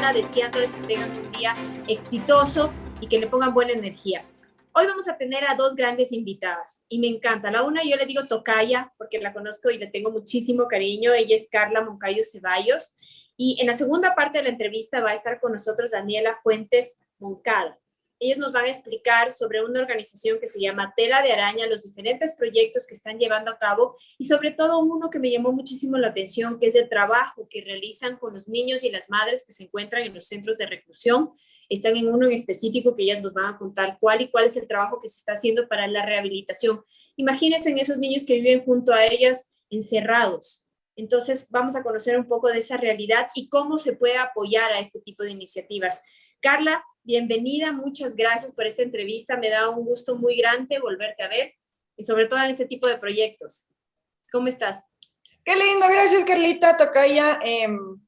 semana, deseándoles que tengan un día exitoso y que le pongan buena energía. Hoy vamos a tener a dos grandes invitadas y me encanta. La una yo le digo tocaya porque la conozco y le tengo muchísimo cariño. Ella es Carla Moncayo Ceballos y en la segunda parte de la entrevista va a estar con nosotros Daniela Fuentes Moncada. Ellos nos van a explicar sobre una organización que se llama Tela de Araña, los diferentes proyectos que están llevando a cabo y sobre todo uno que me llamó muchísimo la atención, que es el trabajo que realizan con los niños y las madres que se encuentran en los centros de reclusión. Están en uno en específico que ellas nos van a contar cuál es el trabajo que se está haciendo para la rehabilitación. Imagínense en esos niños que viven junto a ellas encerrados. Entonces vamos a conocer un poco de esa realidad y cómo se puede apoyar a este tipo de iniciativas. Carla, bienvenida, muchas gracias por esta entrevista. Me da un gusto muy grande volverte a ver y sobre todo en este tipo de proyectos. ¿Cómo estás? Qué lindo, gracias Carlita, tocaya.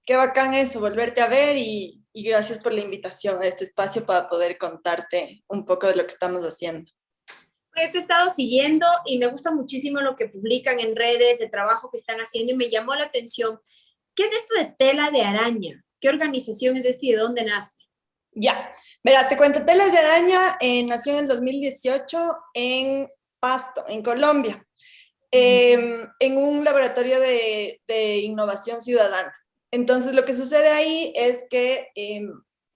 Qué bacán eso, volverte a ver y gracias por la invitación a este espacio para poder contarte un poco de lo que estamos haciendo. Yo te he estado siguiendo y me gusta muchísimo lo que publican en redes, el trabajo que están haciendo y me llamó la atención. ¿Qué es esto de Tela de Araña? ¿Qué organización es esta y de dónde nace? Ya, verás, te cuento, Telas de Araña nació en el 2018 en Pasto, en Colombia, en un laboratorio de innovación ciudadana. Entonces, lo que sucede ahí es que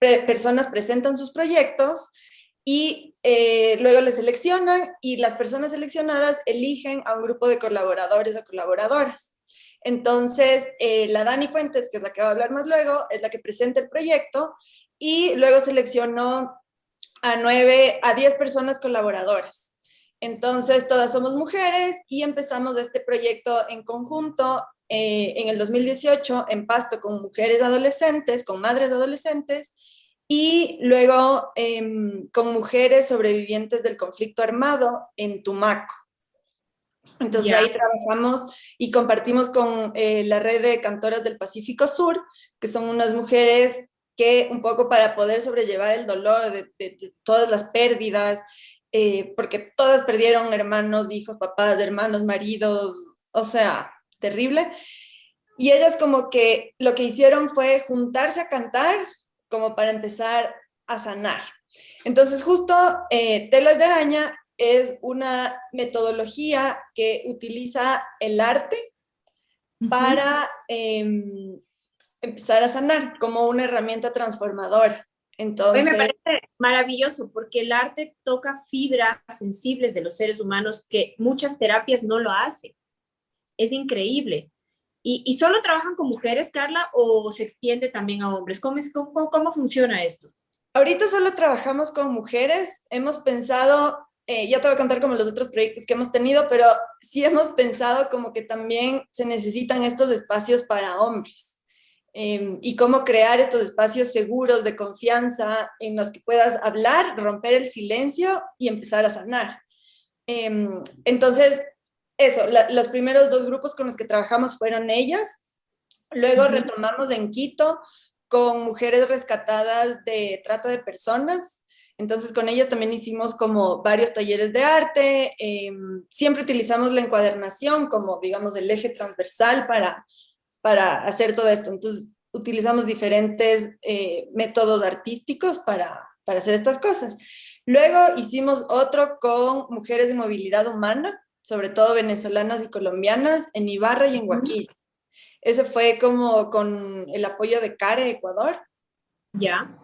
personas presentan sus proyectos y luego les seleccionan y las personas seleccionadas eligen a un grupo de colaboradores o colaboradoras. Entonces, la Dani Fuentes, que es la que va a hablar más luego, es la que presenta el proyecto y luego seleccionó a 10 personas colaboradoras. Entonces, todas somos mujeres y empezamos este proyecto en conjunto en el 2018 en Pasto con mujeres adolescentes, con madres adolescentes y luego con mujeres sobrevivientes del conflicto armado en Tumaco. Entonces ahí trabajamos y compartimos con la red de cantoras del Pacífico Sur, que son unas mujeres que un poco para poder sobrellevar el dolor de todas las pérdidas, porque todas perdieron hermanos, hijos, papás, hermanos, maridos, o sea, terrible. Y ellas como que lo que hicieron fue juntarse a cantar como para empezar a sanar. Entonces justo Telas de Araña es una metodología que utiliza el arte para empezar a sanar como una herramienta transformadora. Hoy me Entonces, parece maravilloso porque el arte toca fibras sensibles de los seres humanos que muchas terapias no lo hacen. Es increíble. ¿Y solo trabajan con mujeres, Carla, o se extiende también a hombres? ¿Cómo funciona esto? ahorita solo trabajamos con mujeres. Hemos pensado, ya te voy a contar como los otros proyectos que hemos tenido, pero sí hemos pensado como que también se necesitan estos espacios para hombres. Y cómo crear estos espacios seguros de confianza en los que puedas hablar, romper el silencio y empezar a sanar. Entonces, eso, los primeros dos grupos con los que trabajamos fueron ellas. Luego retomamos en Quito con mujeres rescatadas de trata de personas. Entonces con ellas también hicimos como varios talleres de arte. Siempre utilizamos la encuadernación como, digamos, el eje transversal para hacer todo esto. Entonces utilizamos diferentes métodos artísticos para hacer estas cosas. Luego hicimos otro con mujeres de movilidad humana, sobre todo venezolanas y colombianas, en Ibarra y en Huaquilla. Ese fue como con el apoyo de CARE Ecuador. Ya.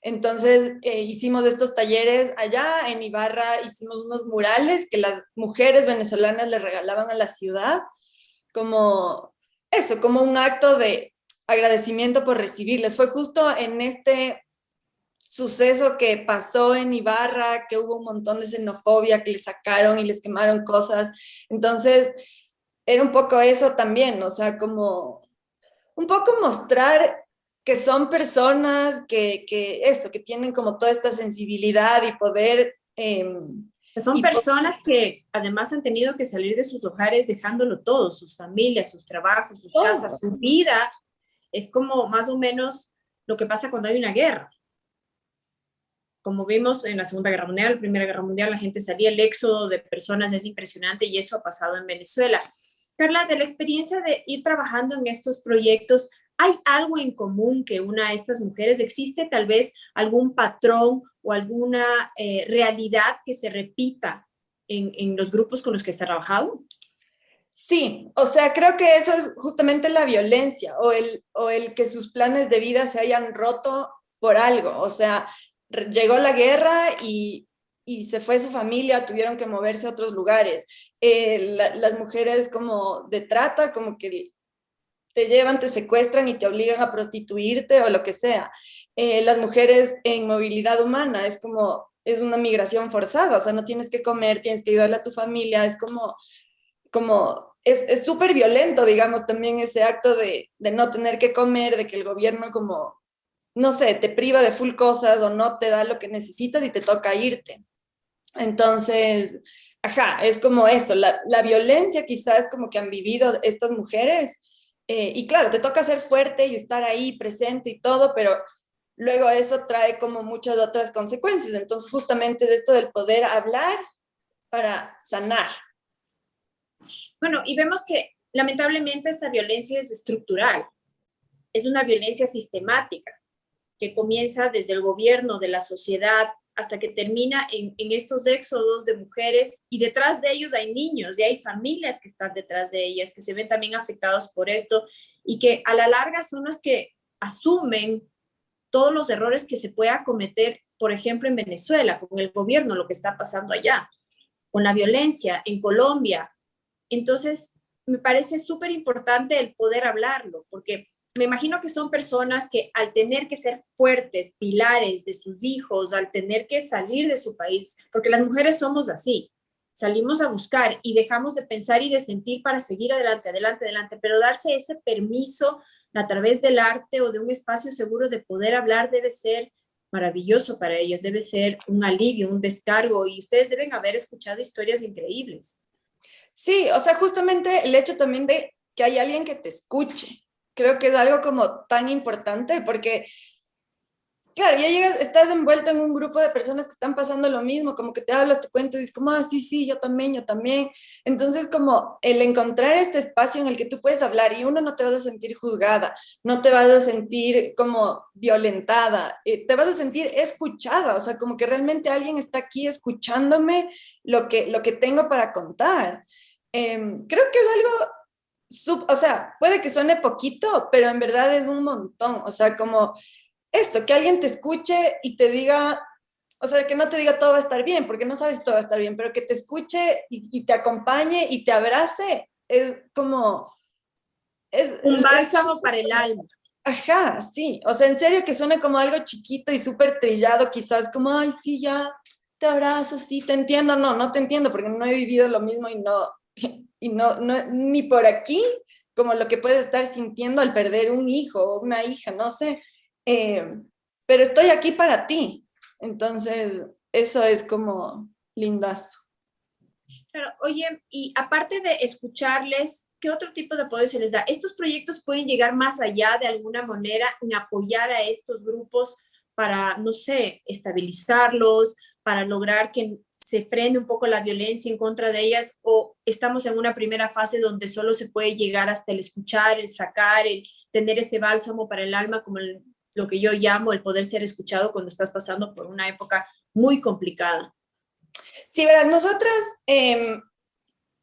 Entonces hicimos estos talleres allá en Ibarra, hicimos unos murales que las mujeres venezolanas le regalaban a la ciudad, como eso, como un acto de agradecimiento por recibirles. Fue justo en este suceso que pasó en Ibarra, que hubo un montón de xenofobia, que les sacaron y les quemaron cosas. Entonces, era un poco eso también, o sea, como un poco mostrar que son personas que tienen como toda esta sensibilidad y poder. Son personas que además han tenido que salir de sus hogares dejándolo todo, sus familias, sus trabajos, sus casas, su vida. Es como más o menos lo que pasa cuando hay una guerra. Como vimos en la Segunda Guerra Mundial, la Primera Guerra Mundial, la gente salía, el éxodo de personas es impresionante y eso ha pasado en Venezuela. Carla, de la experiencia de ir trabajando en estos proyectos, ¿Hay algo en común que una a estas mujeres? ¿Existe tal vez algún patrón o alguna realidad que se repita en los grupos con los que se ha trabajado? Sí, o sea, creo que eso es justamente la violencia o el que sus planes de vida se hayan roto por algo. O sea, llegó la guerra y se fue su familia, tuvieron que moverse a otros lugares. Las mujeres como de trata, como que te llevan, te secuestran y te obligan a prostituirte o lo que sea. Las mujeres en movilidad humana es como, es una migración forzada, o sea, no tienes que comer, tienes que ayudarle a tu familia, es como es súper violento, digamos, también ese acto de no tener que comer, de que el gobierno como, no sé, te priva de full cosas o no te da lo que necesitas y te toca irte. Entonces, ajá, es como eso, la violencia quizás como que han vivido estas mujeres. Y claro, te toca ser fuerte y estar ahí presente y todo, pero luego eso trae como muchas otras consecuencias. Entonces, justamente de esto del poder hablar para sanar. Bueno, y vemos que lamentablemente esta violencia es estructural, es una violencia sistemática que comienza desde el gobierno, de la sociedad, hasta que termina en estos éxodos de mujeres y detrás de ellos hay niños y hay familias que están detrás de ellas, que se ven también afectados por esto y que a la larga son los que asumen todos los errores que se pueda cometer, por ejemplo, en Venezuela, con el gobierno, lo que está pasando allá, con la violencia, en Colombia. Entonces, me parece súper importante el poder hablarlo, porque me imagino que son personas que al tener que ser fuertes, pilares de sus hijos, al tener que salir de su país, porque las mujeres somos así, salimos a buscar y dejamos de pensar y de sentir para seguir adelante, adelante, adelante, pero darse ese permiso a través del arte o de un espacio seguro de poder hablar debe ser maravilloso para ellas, debe ser un alivio, un descargo y ustedes deben haber escuchado historias increíbles. Sí, o sea, justamente el hecho también de que hay alguien que te escuche, creo que es algo como tan importante porque, claro, ya llegas, estás envuelto en un grupo de personas que están pasando lo mismo, como que te hablas, te cuentas y es como, ah, sí, sí, yo también, yo también. Entonces, como el encontrar este espacio en el que tú puedes hablar y uno no te vas a sentir juzgada, no te vas a sentir como violentada, te vas a sentir escuchada, o sea, como que realmente alguien está aquí escuchándome lo que tengo para contar. Creo que es algo, o sea, puede que suene poquito, pero en verdad es un montón, o sea, como esto, que alguien te escuche y te diga, o sea, que no te diga todo va a estar bien, porque no sabes si todo va a estar bien, pero que te escuche y te acompañe y te abrace, es como, Un bálsamo para el alma. ajá, sí, o sea, en serio que suena como algo chiquito y súper trillado, quizás como, ay, sí, ya, te abrazo, sí, te entiendo, no, no te entiendo, porque no he vivido lo mismo y no, y no, ni por aquí, como lo que puedes estar sintiendo al perder un hijo o una hija, no sé, eh, pero estoy aquí para ti. Entonces, eso es como lindazo. Claro, oye, y aparte de escucharles, ¿qué otro tipo de apoyo se les da? ¿Estos proyectos pueden llegar más allá de alguna manera en apoyar a estos grupos para, no sé, estabilizarlos, para lograr que se frene un poco la violencia en contra de ellas? ¿O estamos en una primera fase donde solo se puede llegar hasta el escuchar, el sacar, el tener ese bálsamo para el alma, como lo que yo llamo el poder ser escuchado cuando estás pasando por una época muy complicada? Sí, verás, nosotras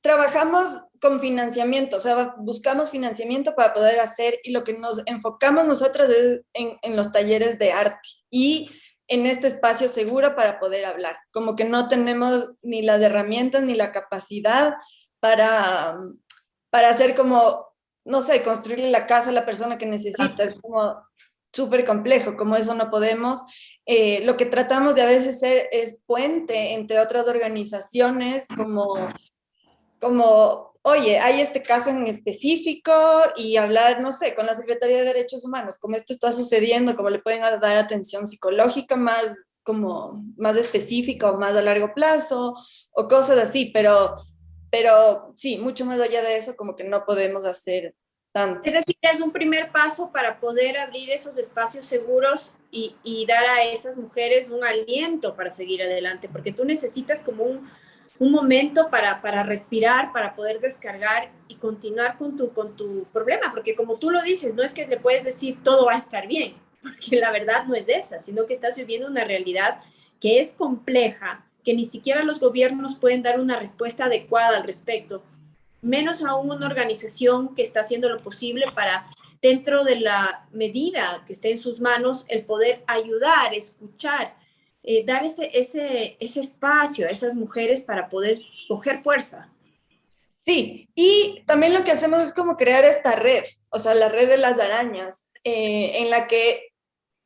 trabajamos con financiamiento, o sea, buscamos financiamiento para poder hacer y lo que nos enfocamos nosotros es en los talleres de arte y en este espacio seguro para poder hablar. Como que no tenemos ni las herramientas ni la capacidad para, para hacer como, no sé, construirle la casa a la persona que necesita. Es como súper complejo, como eso no podemos. Lo que tratamos de a veces ser es puente entre otras organizaciones como, oye, hay este caso en específico y hablar, no sé, con la Secretaría de Derechos Humanos, como esto está sucediendo, como le pueden dar atención psicológica más, como, más específica o más a largo plazo o cosas así, pero sí, mucho más allá de eso, como que no podemos hacer tanto. Es decir, es un primer paso para poder abrir esos espacios seguros y dar a esas mujeres un aliento para seguir adelante, porque tú necesitas como un momento para respirar, para poder descargar y continuar con tu problema, porque como tú lo dices, no es que le puedes decir todo va a estar bien, porque la verdad no es esa, sino que estás viviendo una realidad que es compleja, que ni siquiera los gobiernos pueden dar una respuesta adecuada al respecto, menos aún una organización que está haciendo lo posible para, dentro de la medida que esté en sus manos, el poder ayudar, escuchar, dar ese espacio a esas mujeres para poder coger fuerza. Sí, y también lo que hacemos es como crear esta red, o sea, la red de las arañas, en la que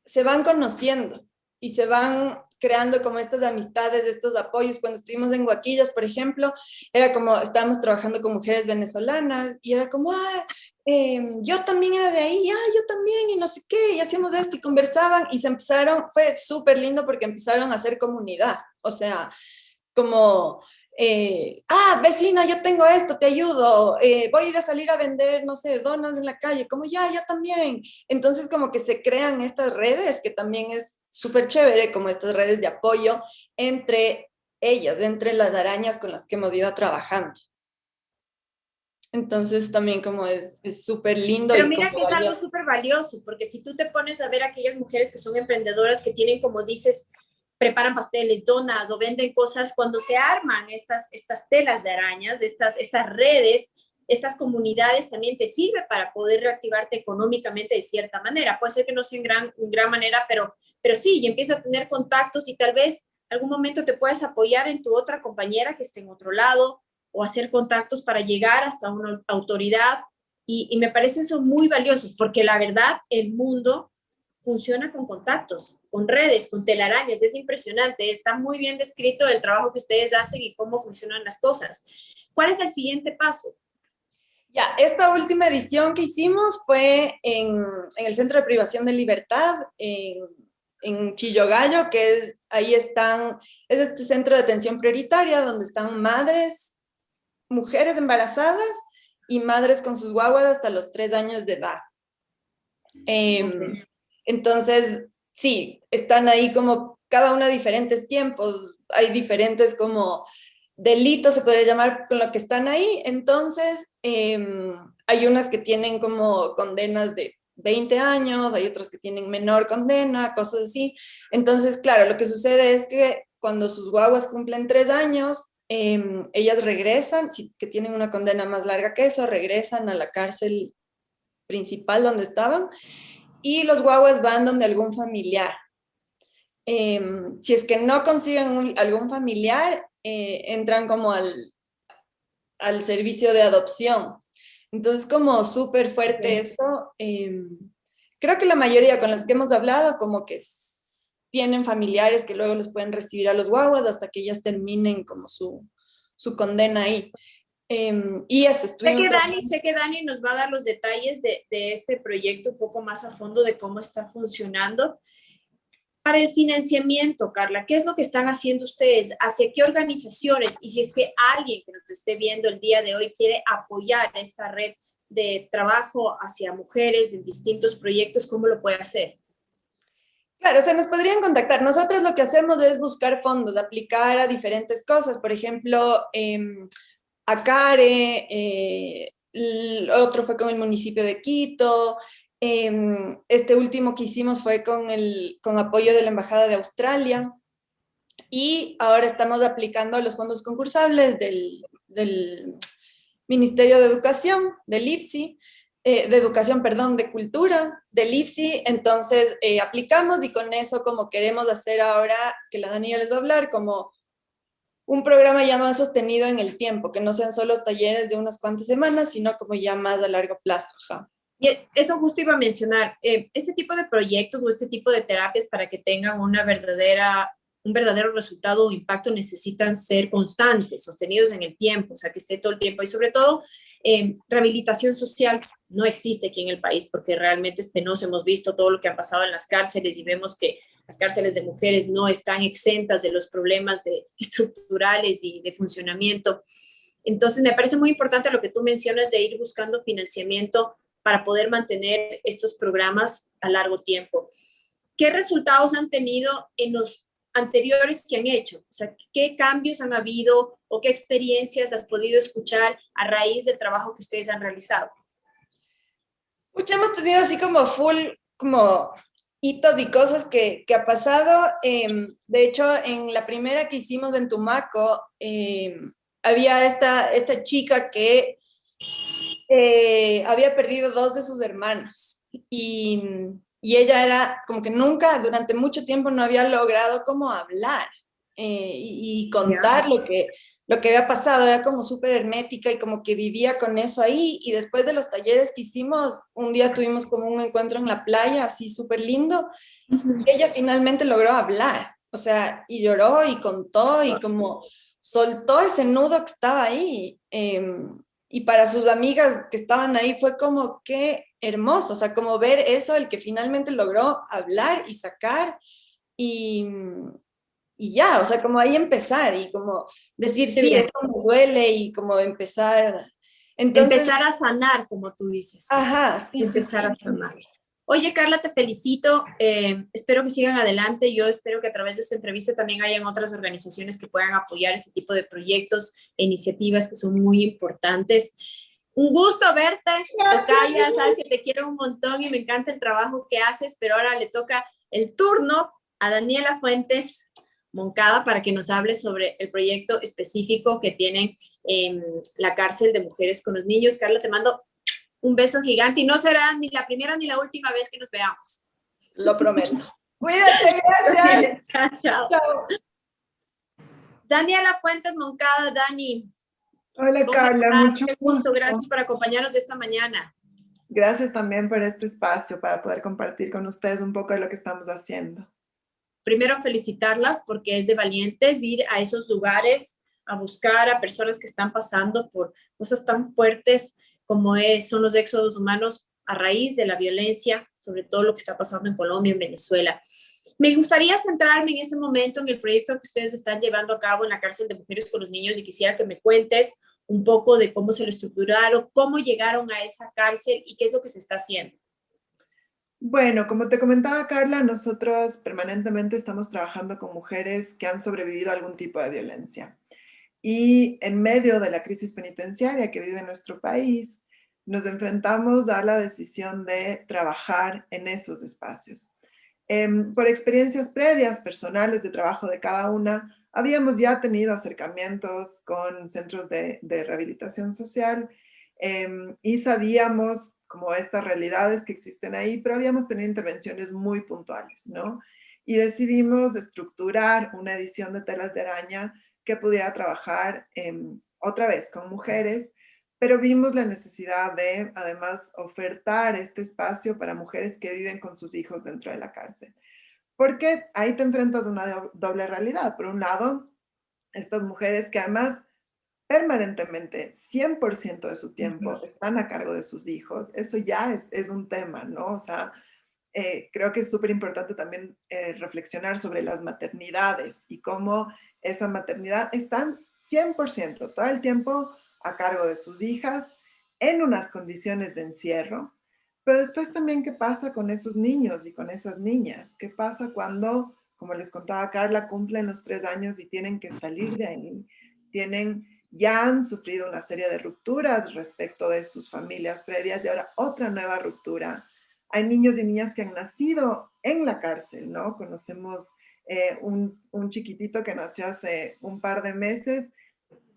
se van conociendo y se van creando como estas amistades, estos apoyos. Cuando estuvimos en Guaquillas, por ejemplo, era como, estábamos trabajando con mujeres venezolanas y era como, yo también era de ahí, yo también, y no sé qué, y hacíamos esto y conversaban y se empezaron, fue súper lindo porque empezaron a hacer comunidad, o sea, como, vecina, yo tengo esto, te ayudo, voy a ir a salir a vender, no sé, donas en la calle, como ya, yo también. Entonces como que se crean estas redes, que también es súper chévere, como estas redes de apoyo entre ellas, entre las arañas con las que hemos ido trabajando. Entonces también como es súper lindo Pero y como mira que es algo valioso. súper valioso, porque si tú te pones a ver a aquellas mujeres que son emprendedoras, que tienen, como dices, preparan pasteles, donas o venden cosas, cuando se arman estas telas de arañas, estas redes, estas comunidades, también te sirve para poder reactivarte económicamente de cierta manera. Puede ser que no sea en gran manera, pero sí, y empieza a tener contactos y tal vez algún momento te puedes apoyar en tu otra compañera que esté en otro lado o hacer contactos para llegar hasta una autoridad y me parece eso muy valioso, porque la verdad, el mundo funciona con contactos, con redes, con telarañas, es impresionante, está muy bien descrito el trabajo que ustedes hacen y cómo funcionan las cosas. ¿Cuál es el siguiente paso? Ya, esta última edición que hicimos fue en el Centro de Privación de Libertad, en Chillogallo, que es, ahí están, es este centro de atención prioritaria donde están madres, mujeres embarazadas y madres con sus guaguas hasta los 3 años de edad. Okay. Entonces, sí, están ahí como cada una a diferentes tiempos, hay diferentes como delitos, se podría llamar, con lo que están ahí. Entonces, hay unas que tienen como condenas de 20 años, hay otras que tienen menor condena, cosas así. Entonces, claro, lo que sucede es que cuando sus guaguas cumplen 3 años, ellas regresan, si que tienen una condena más larga que eso, regresan a la cárcel principal donde estaban y los guaguas van donde algún familiar. Si es que no consiguen algún familiar, entran como al servicio de adopción. Entonces, como súper fuerte Okay. eso. Creo que la mayoría con las que hemos hablado, como que tienen familiares que luego los pueden recibir a los guaguas hasta que ellas terminen como su condena ahí. Y eso, estuvimos trabajando. Sé que Dani nos va a dar los detalles de este proyecto un poco más a fondo de cómo está funcionando. Para el financiamiento, Carla, ¿qué es lo que están haciendo ustedes? ¿Hacia qué organizaciones? Y si es que alguien que nos esté viendo el día de hoy quiere apoyar esta red de trabajo hacia mujeres en distintos proyectos, ¿cómo lo puede hacer? Claro, se nos podrían contactar. Nosotros lo que hacemos es buscar fondos, aplicar a diferentes cosas. Por ejemplo, a CARE, el otro fue con el municipio de Quito. Este último que hicimos fue con apoyo de la Embajada de Australia. Y ahora estamos aplicando a los fondos concursables del Ministerio de Educación, del IFSI, de Educación, perdón, de Cultura, del IFSI. Entonces, aplicamos y con eso como queremos hacer ahora, que la Daniela les va a hablar, como un programa ya más sostenido en el tiempo, que no sean solo talleres de unas cuantas semanas, sino como ya más a largo plazo. Ajá. Y eso justo iba a mencionar, este tipo de proyectos o este tipo de terapias para que tengan un verdadero resultado o impacto necesitan ser constantes, sostenidos en el tiempo, o sea, que esté todo el tiempo. Y sobre todo, rehabilitación social no existe aquí en el país porque realmente es penoso. Hemos visto todo lo que ha pasado en las cárceles y vemos que las cárceles de mujeres no están exentas de los problemas estructurales y de funcionamiento. Entonces, me parece muy importante lo que tú mencionas de ir buscando financiamiento para poder mantener estos programas a largo tiempo. ¿Qué resultados han tenido en los anteriores que han hecho? O sea, ¿qué cambios han habido o qué experiencias has podido escuchar a raíz del trabajo que ustedes han realizado? Mucho hemos tenido así como full, como hitos y cosas que ha pasado. De hecho, en la primera que hicimos en Tumaco, había esta chica que había perdido dos de sus hermanos y ella era como que nunca, durante mucho tiempo no había logrado como hablar y contar Ya. lo que había pasado, era como súper hermética y como que vivía con eso ahí y después de los talleres que hicimos, un día tuvimos como un encuentro en la playa, así súper lindo, y ella finalmente logró hablar, o sea, y lloró y contó y como soltó ese nudo que estaba ahí. Y para sus amigas que estaban ahí fue como qué hermoso, o sea, como ver eso, el que finalmente logró hablar y sacar y, y ya, o sea, como ahí empezar y como decir, Qué sí, bien. esto me duele y como empezar. Entonces, Empezar a sanar, como tú dices. ajá, sí, sí, Empezar sí. a sanar. Oye, Carla, te felicito. Espero que sigan adelante. Yo espero que a través de esta entrevista también hayan otras organizaciones que puedan apoyar ese tipo de proyectos e iniciativas que son muy importantes. Un gusto verte, Tocaya, sabes que te quiero un montón y me encanta el trabajo que haces, pero ahora le toca el turno a Daniela Fuentes Moncada para que nos hable sobre el proyecto específico que tienen en la cárcel de mujeres con los niños. Carla, te mando un beso gigante y no será ni la primera ni la última vez que nos veamos. Lo prometo. Cuídate, gracias. Chao, chao. Chao. Daniela Fuentes Moncada, Dani, Hola ¿cómo Carla, estás? mucho Qué gusto, gusto. gracias por acompañarnos de esta mañana. Gracias también por este espacio para poder compartir con ustedes un poco de lo que estamos haciendo. Primero, felicitarlas porque es de valientes ir a esos lugares a buscar a personas que están pasando por cosas tan fuertes como son los éxodos humanos a raíz de la violencia, sobre todo lo que está pasando en Colombia, en Venezuela. Me gustaría centrarme en este momento en el proyecto que ustedes están llevando a cabo en la cárcel de mujeres con los niños y quisiera que me cuentes un poco de cómo se lo estructuraron, cómo llegaron a esa cárcel y qué es lo que se está haciendo. Bueno, como te comentaba Carla, nosotros permanentemente estamos trabajando con mujeres que han sobrevivido a algún tipo de violencia. Y en medio de la crisis penitenciaria que vive nuestro país, nos enfrentamos a la decisión de trabajar en esos espacios. Por experiencias previas, personales, de trabajo de cada una, habíamos ya tenido acercamientos con centros de rehabilitación social y sabíamos como estas realidades que existen ahí, pero habíamos tenido intervenciones muy puntuales, ¿no? Y decidimos estructurar una edición de Telas de Araña que pudiera trabajar otra vez con mujeres, pero vimos la necesidad de, además, ofertar este espacio para mujeres que viven con sus hijos dentro de la cárcel. Porque ahí te enfrentas a una doble realidad. Por un lado, estas mujeres que además permanentemente, 100% de su tiempo, están a cargo de sus hijos, eso ya es un tema, ¿no? O sea, creo que es súper importante también reflexionar sobre las maternidades y cómo esa maternidad están 100% todo el tiempo a cargo de sus hijas en unas condiciones de encierro, pero después también qué pasa con esos niños y con esas niñas, qué pasa cuando, como les contaba Carla, cumplen los 3 años y tienen que salir de ahí, ya han sufrido una serie de rupturas respecto de sus familias previas y ahora otra nueva ruptura. Hay niños y niñas que han nacido en la cárcel, ¿no? Conocemos un chiquitito que nació hace un par de meses.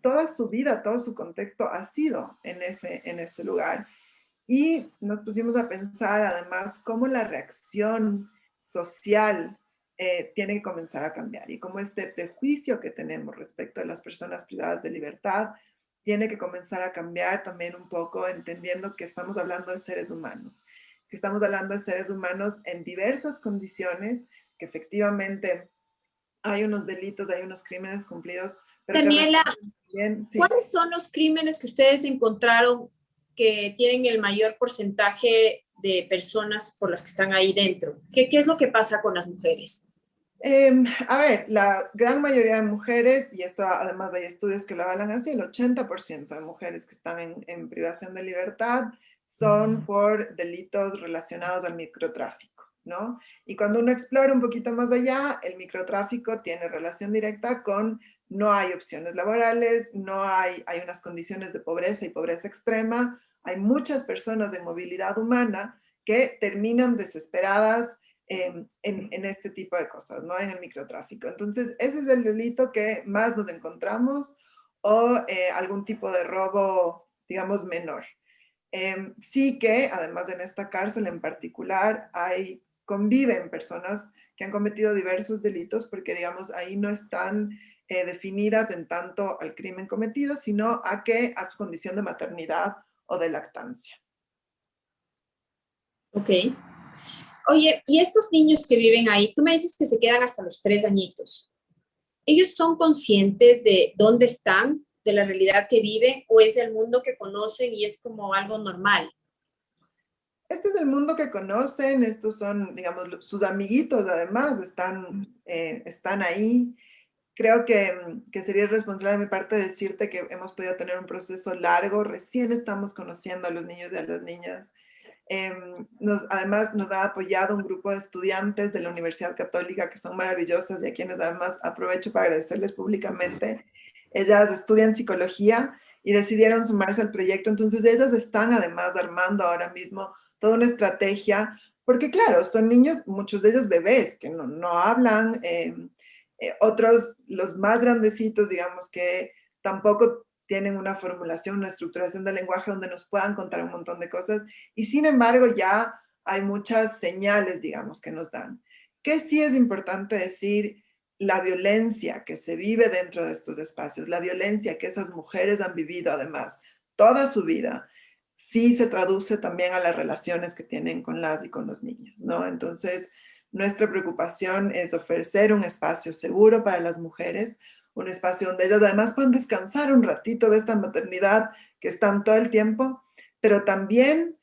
Toda su vida, todo su contexto ha sido en ese lugar. Y nos pusimos a pensar además cómo la reacción social tiene que comenzar a cambiar y cómo este prejuicio que tenemos respecto a las personas privadas de libertad tiene que comenzar a cambiar también un poco, entendiendo que estamos hablando de seres humanos, que estamos hablando de seres humanos en diversas condiciones, que efectivamente hay unos delitos, hay unos crímenes cumplidos, pero que Daniela, bien, sí. ¿cuáles son los crímenes que ustedes encontraron que tienen el mayor porcentaje de personas por las que están ahí dentro? ¿Qué es lo que pasa con las mujeres? A ver, la gran mayoría de mujeres, y esto además hay estudios que lo avalan así, el 80% de mujeres que están en privación de libertad son por delitos relacionados al microtráfico, ¿no? Y cuando uno explora un poquito más allá, el microtráfico tiene relación directa con no hay opciones laborales, hay unas condiciones de pobreza y pobreza extrema, hay muchas personas de movilidad humana que terminan desesperadas en este tipo de cosas, ¿no? En el microtráfico. Entonces, ese es el delito que más nos encontramos o algún tipo de robo, digamos, menor. Sí que, además en esta cárcel en particular, conviven personas que han cometido diversos delitos porque, digamos, ahí no están definidas en tanto al crimen cometido, sino a su condición de maternidad o de lactancia. Ok. Oye, y estos niños que viven ahí, tú me dices que se quedan hasta los 3 añitos. ¿Ellos son conscientes de dónde están, de la realidad que viven, o es el mundo que conocen y es como algo normal? Este es el mundo que conocen, estos son, digamos, sus amiguitos además, están ahí. Creo que sería irresponsable de mi parte decirte que hemos podido tener un proceso largo, recién estamos conociendo a los niños y a las niñas. Además, nos ha apoyado un grupo de estudiantes de la Universidad Católica que son maravillosas y a quienes además aprovecho para agradecerles públicamente. Ellas estudian psicología y decidieron sumarse al proyecto, entonces ellas están además armando ahora mismo toda una estrategia, porque claro, son niños, muchos de ellos bebés, que no hablan, otros, los más grandecitos, digamos que tampoco tienen una formulación, una estructuración del lenguaje donde nos puedan contar un montón de cosas, y sin embargo ya hay muchas señales, digamos, que nos dan. Que sí es importante decir, la violencia que se vive dentro de estos espacios, la violencia que esas mujeres han vivido además toda su vida, sí se traduce también a las relaciones que tienen con las y con los niños, ¿no? Entonces, nuestra preocupación es ofrecer un espacio seguro para las mujeres, un espacio donde ellas además puedan descansar un ratito de esta maternidad que están todo el tiempo, pero también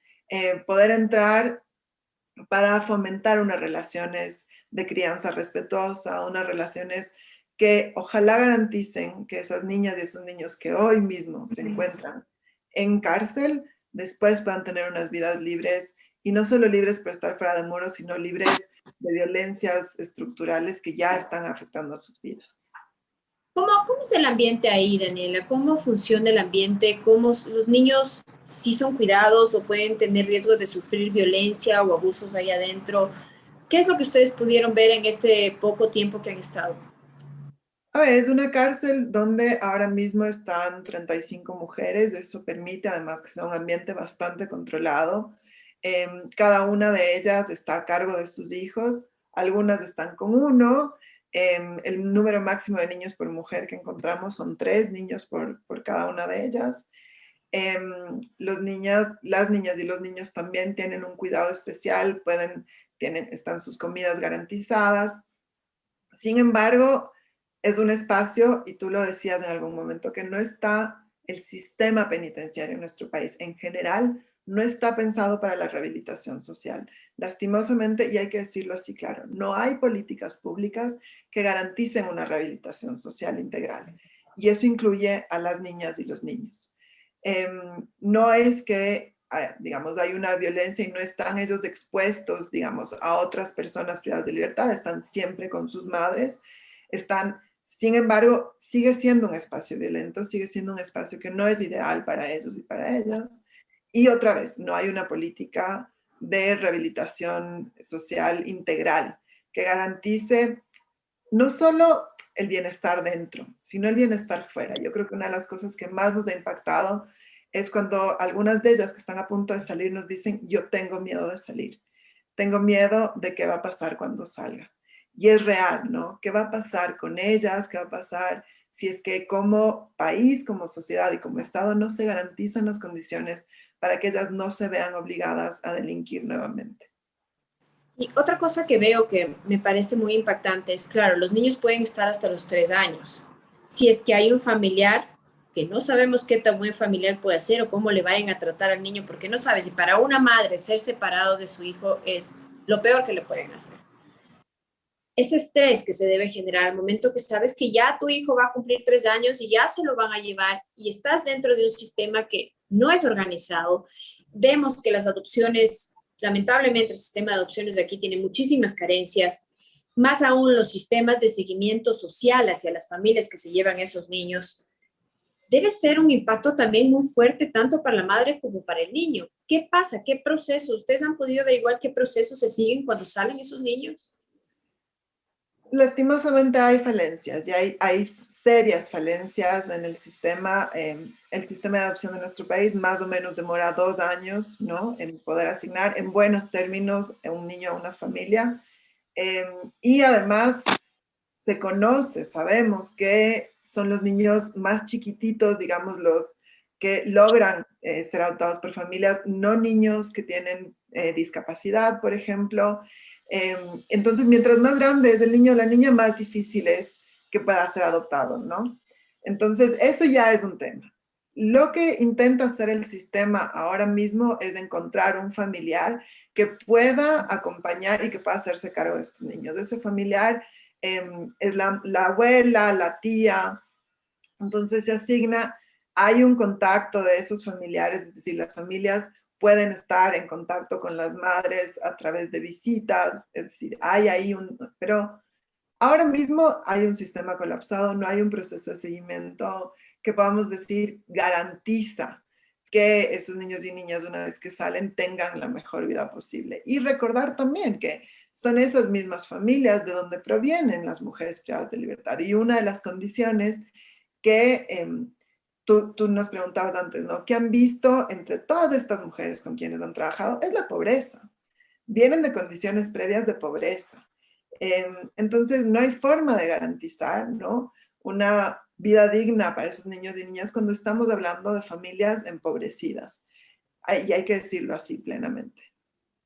poder entrar para fomentar unas relaciones de crianza respetuosa, unas relaciones que ojalá garanticen que esas niñas y esos niños que hoy mismo se encuentran en cárcel, después puedan tener unas vidas libres, y no solo libres por estar fuera de muros, sino libres de violencias estructurales que ya están afectando a sus vidas. ¿Cómo es el ambiente ahí, Daniela? ¿Cómo funciona el ambiente? ¿Cómo los niños sí son cuidados o pueden tener riesgo de sufrir violencia o abusos ahí adentro? ¿Qué es lo que ustedes pudieron ver en este poco tiempo que han estado? A ver, es una cárcel donde ahora mismo están 35 mujeres, eso permite además que sea un ambiente bastante controlado. Cada una de ellas está a cargo de sus hijos, algunas están con uno. El número máximo de niños por mujer que encontramos son 3 niños por cada una de ellas. Las niñas y los niños también tienen un cuidado especial, están sus comidas garantizadas. Sin embargo, es un espacio, y tú lo decías en algún momento, que no está el sistema penitenciario en nuestro país en general, no está pensado para la rehabilitación social. Lastimosamente, y hay que decirlo así claro, no hay políticas públicas que garanticen una rehabilitación social integral. Y eso incluye a las niñas y los niños. No es que, digamos, hay una violencia y no están ellos expuestos, digamos, a otras personas privadas de libertad, están siempre con sus madres, sin embargo, sigue siendo un espacio violento, sigue siendo un espacio que no es ideal para ellos y para ellas. Y otra vez, no hay una política de rehabilitación social integral que garantice no solo el bienestar dentro, sino el bienestar fuera. Yo creo que una de las cosas que más nos ha impactado es cuando algunas de ellas que están a punto de salir nos dicen, yo tengo miedo de salir, tengo miedo de qué va a pasar cuando salga. Y es real, ¿no? ¿Qué va a pasar con ellas? ¿Qué va a pasar si es que como país, como sociedad y como Estado no se garantizan las condiciones para que ellas no se vean obligadas a delinquir nuevamente? Y otra cosa que veo que me parece muy impactante es, claro, los niños pueden estar hasta los 3 años. Si es que hay un familiar que no sabemos qué tan buen familiar puede ser o cómo le vayan a tratar al niño, porque no sabes, y para una madre ser separado de su hijo es lo peor que le pueden hacer. Ese estrés que se debe generar al momento que sabes que ya tu hijo va a cumplir 3 años y ya se lo van a llevar y estás dentro de un sistema que no es organizado. Vemos que las adopciones lamentablemente el sistema de adopciones de aquí tiene muchísimas carencias, más aún los sistemas de seguimiento social hacia las familias que se llevan esos niños. Debe ser un impacto también muy fuerte tanto para la madre como para el niño. ¿Qué pasa? ¿Qué procesos? ¿Ustedes han podido averiguar qué procesos se siguen cuando salen esos niños? Lastimosamente hay falencias y hay serias falencias en el sistema. El sistema de adopción de nuestro país más o menos demora 2 años, ¿no? En poder asignar en buenos términos a un niño a una familia. Y además se conoce, sabemos que son los niños más chiquititos, digamos, los que logran ser adoptados por familias, no niños que tienen discapacidad, por ejemplo. Entonces, mientras más grande es el niño o la niña, más difícil es que pueda ser adoptado, ¿no? Entonces, eso ya es un tema. Lo que intenta hacer el sistema ahora mismo es encontrar un familiar que pueda acompañar y que pueda hacerse cargo de estos niños. Ese familiar es la abuela, la tía. Entonces se asigna, hay un contacto de esos familiares, es decir, las familias pueden estar en contacto con las madres a través de visitas, es decir, hay ahí pero ahora mismo hay un sistema colapsado, no hay un proceso de seguimiento que podamos decir garantiza que esos niños y niñas una vez que salen tengan la mejor vida posible. Y recordar también que son esas mismas familias de donde provienen las mujeres privadas de libertad. Y una de las condiciones que tú nos preguntabas antes, ¿no? ¿Qué han visto entre todas estas mujeres con quienes han trabajado? Es la pobreza. Vienen de condiciones previas de pobreza. Entonces, no hay forma de garantizar, ¿no? Una vida digna para esos niños y niñas cuando estamos hablando de familias empobrecidas. Y hay que decirlo así plenamente.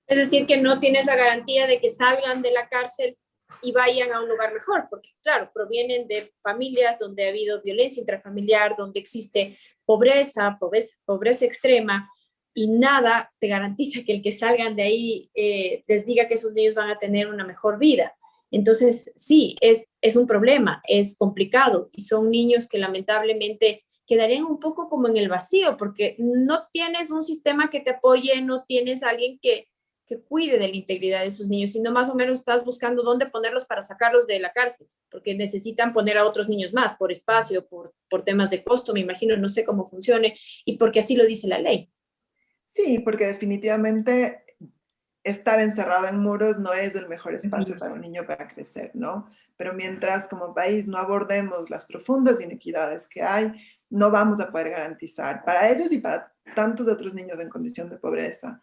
Es decir, que no tienes la garantía de que salgan de la cárcel y vayan a un lugar mejor, porque claro, provienen de familias donde ha habido violencia intrafamiliar, donde existe pobreza extrema, y nada te garantiza que el que salgan de ahí les diga que esos niños van a tener una mejor vida. Entonces, sí, es un problema, es complicado, y son niños que lamentablemente quedarían un poco como en el vacío, porque no tienes un sistema que te apoye, no tienes alguien que cuide de la integridad de sus niños, sino más o menos estás buscando dónde ponerlos para sacarlos de la cárcel, porque necesitan poner a otros niños más por espacio, por temas de costo, me imagino, no sé cómo funcione, y porque así lo dice la ley. Sí, porque definitivamente estar encerrado en muros no es el mejor espacio para un niño para crecer, ¿no? Pero mientras como país no abordemos las profundas inequidades que hay, no vamos a poder garantizar para ellos y para tantos otros niños en condición de pobreza,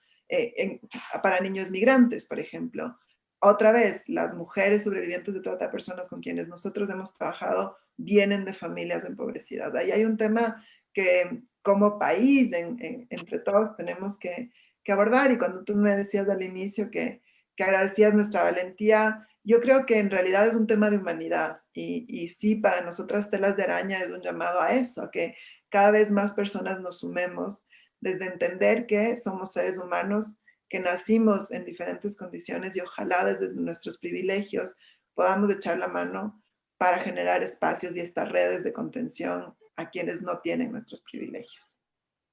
para niños migrantes, por ejemplo. Otra vez, las mujeres sobrevivientes de trata de personas con quienes nosotros hemos trabajado vienen de familias empobrecidas. Ahí hay un tema que como país, entre todos, tenemos que abordar. Y cuando tú me decías al inicio que agradecías nuestra valentía, yo creo que en realidad es un tema de humanidad. Y sí, para nosotras Telas de Araña es un llamado a eso, a que cada vez más personas nos sumemos desde entender que somos seres humanos, que nacimos en diferentes condiciones y ojalá desde nuestros privilegios podamos echar la mano para generar espacios y estas redes de contención a quienes no tienen nuestros privilegios.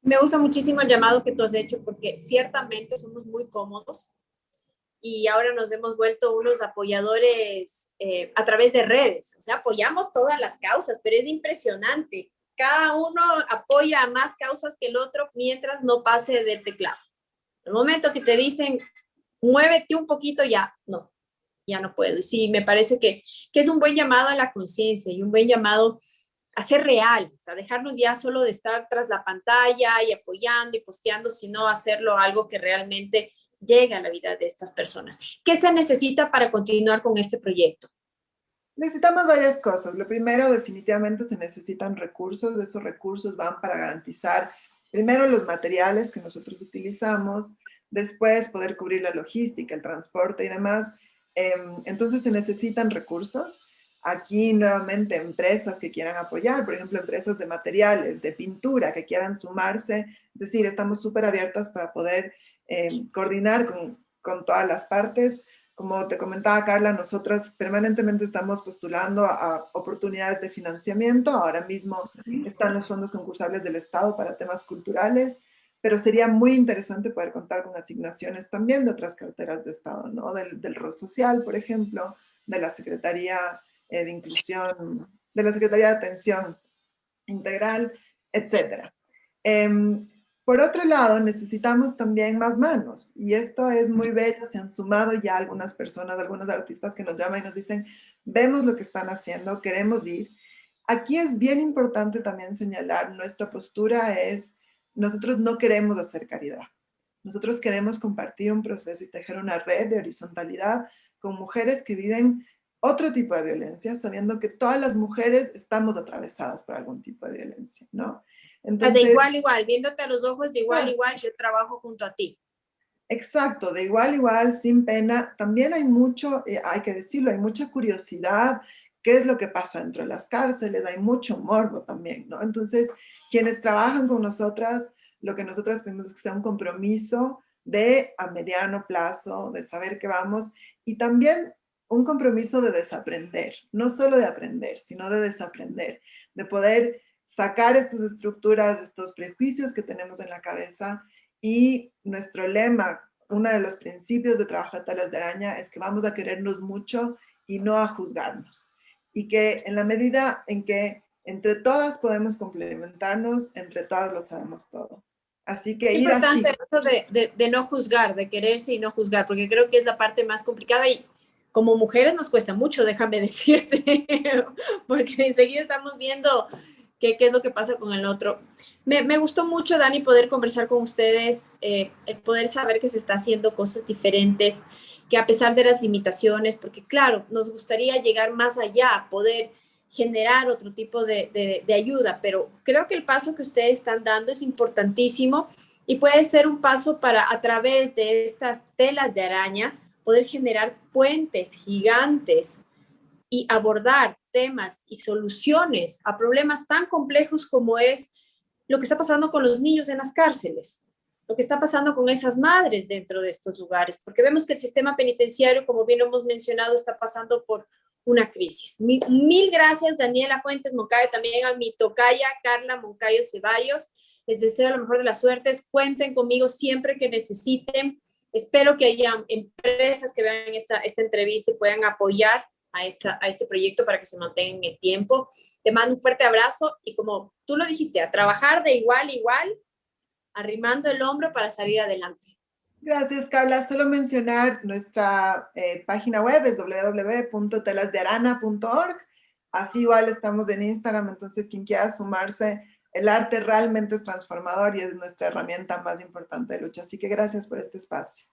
Me gusta muchísimo el llamado que tú has hecho porque ciertamente somos muy cómodos y ahora nos hemos vuelto unos apoyadores a través de redes. O sea, apoyamos todas las causas, pero es impresionante. Cada uno apoya a más causas que el otro mientras no pase del teclado. El momento que te dicen, muévete un poquito, ya no puedo. Y sí, me parece que es un buen llamado a la conciencia y un buen llamado a ser reales, a dejarnos ya solo de estar tras la pantalla y apoyando y posteando, sino hacerlo algo que realmente llegue a la vida de estas personas. ¿Qué se necesita para continuar con este proyecto? Necesitamos varias cosas. Lo primero, definitivamente se necesitan recursos. Esos recursos van para garantizar, primero, los materiales que nosotros utilizamos, después poder cubrir la logística, el transporte y demás. Entonces se necesitan recursos. Aquí nuevamente empresas que quieran apoyar, por ejemplo, empresas de materiales, de pintura, que quieran sumarse. Es decir, estamos súper abiertas para poder coordinar con todas las partes. Como te comentaba Carla, nosotras permanentemente estamos postulando a oportunidades de financiamiento. Ahora mismo están los fondos concursables del Estado para temas culturales, pero sería muy interesante poder contar con asignaciones también de otras carteras de Estado, ¿no? Del rol social, por ejemplo, de la Secretaría de Inclusión, de la Secretaría de Atención Integral, etcétera. Por otro lado, necesitamos también más manos, y esto es muy bello. Se han sumado ya algunas personas, algunos artistas que nos llaman y nos dicen, vemos lo que están haciendo, queremos ir. Aquí es bien importante también señalar, nuestra postura es, nosotros no queremos hacer caridad. Nosotros queremos compartir un proceso y tejer una red de horizontalidad con mujeres que viven otro tipo de violencia, sabiendo que todas las mujeres estamos atravesadas por algún tipo de violencia, ¿no? De Entonces, igual, igual, viéndote a los ojos, de igual, igual, yo trabajo junto a ti. exacto, de igual, igual, sin pena. También hay mucho, hay que decirlo, hay mucha curiosidad, qué es lo que pasa dentro de las cárceles, hay mucho morbo también, ¿no? Entonces, quienes trabajan con nosotras, lo que nosotras pedimos es que sea un compromiso de a mediano plazo, de saber que vamos, y también un compromiso de desaprender, no solo de aprender, sino de desaprender, de poder sacar estas estructuras, estos prejuicios que tenemos en la cabeza. Y nuestro lema, uno de los principios de trabajo de Telas de Araña, es que vamos a querernos mucho y no a juzgarnos. Y que en la medida en que entre todas podemos complementarnos, entre todas lo sabemos todo. Así que Es ir así. importante eso de no juzgar, de quererse y no juzgar, porque creo que es la parte más complicada y como mujeres nos cuesta mucho, déjame decirte, porque enseguida estamos viendo qué es lo que pasa con el otro. Me gustó mucho, Dani, poder conversar con ustedes, el poder saber que se está haciendo cosas diferentes, que a pesar de las limitaciones, porque claro, nos gustaría llegar más allá, poder generar otro tipo de ayuda, pero creo que el paso que ustedes están dando es importantísimo y puede ser un paso para, a través de estas telas de araña, poder generar puentes gigantes y abordar temas y soluciones a problemas tan complejos como es lo que está pasando con los niños en las cárceles, lo que está pasando con esas madres dentro de estos lugares, porque vemos que el sistema penitenciario, como bien lo hemos mencionado, está pasando por una crisis. Mil gracias, Daniela Fuentes Moncayo, también a mi tocaya, Carla Moncayo Ceballos. Les deseo lo mejor de las suertes. Cuenten conmigo siempre que necesiten. Espero que haya empresas que vean esta entrevista y puedan apoyar a este proyecto para que se mantenga en el tiempo. Te mando un fuerte abrazo y como tú lo dijiste, a trabajar de igual a igual, arrimando el hombro para salir adelante. Gracias, Carla. Solo mencionar nuestra página web es www.telasdearana.org. Así igual estamos en Instagram, entonces quien quiera sumarse, el arte realmente es transformador y es nuestra herramienta más importante de lucha. Así que gracias por este espacio.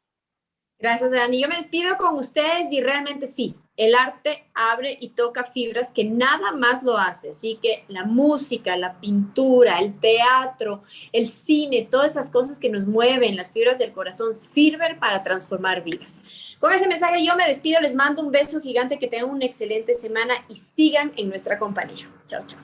Gracias, Dani. Yo me despido con ustedes y realmente sí, el arte abre y toca fibras que nada más lo hace. Así que la música, la pintura, el teatro, el cine, todas esas cosas que nos mueven, las fibras del corazón, sirven para transformar vidas. Con ese mensaje yo me despido, les mando un beso gigante, que tengan una excelente semana y sigan en nuestra compañía. Chao, chao.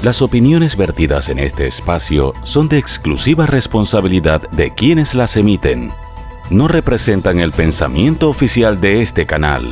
Las opiniones vertidas en este espacio son de exclusiva responsabilidad de quienes las emiten. No representan el pensamiento oficial de este canal.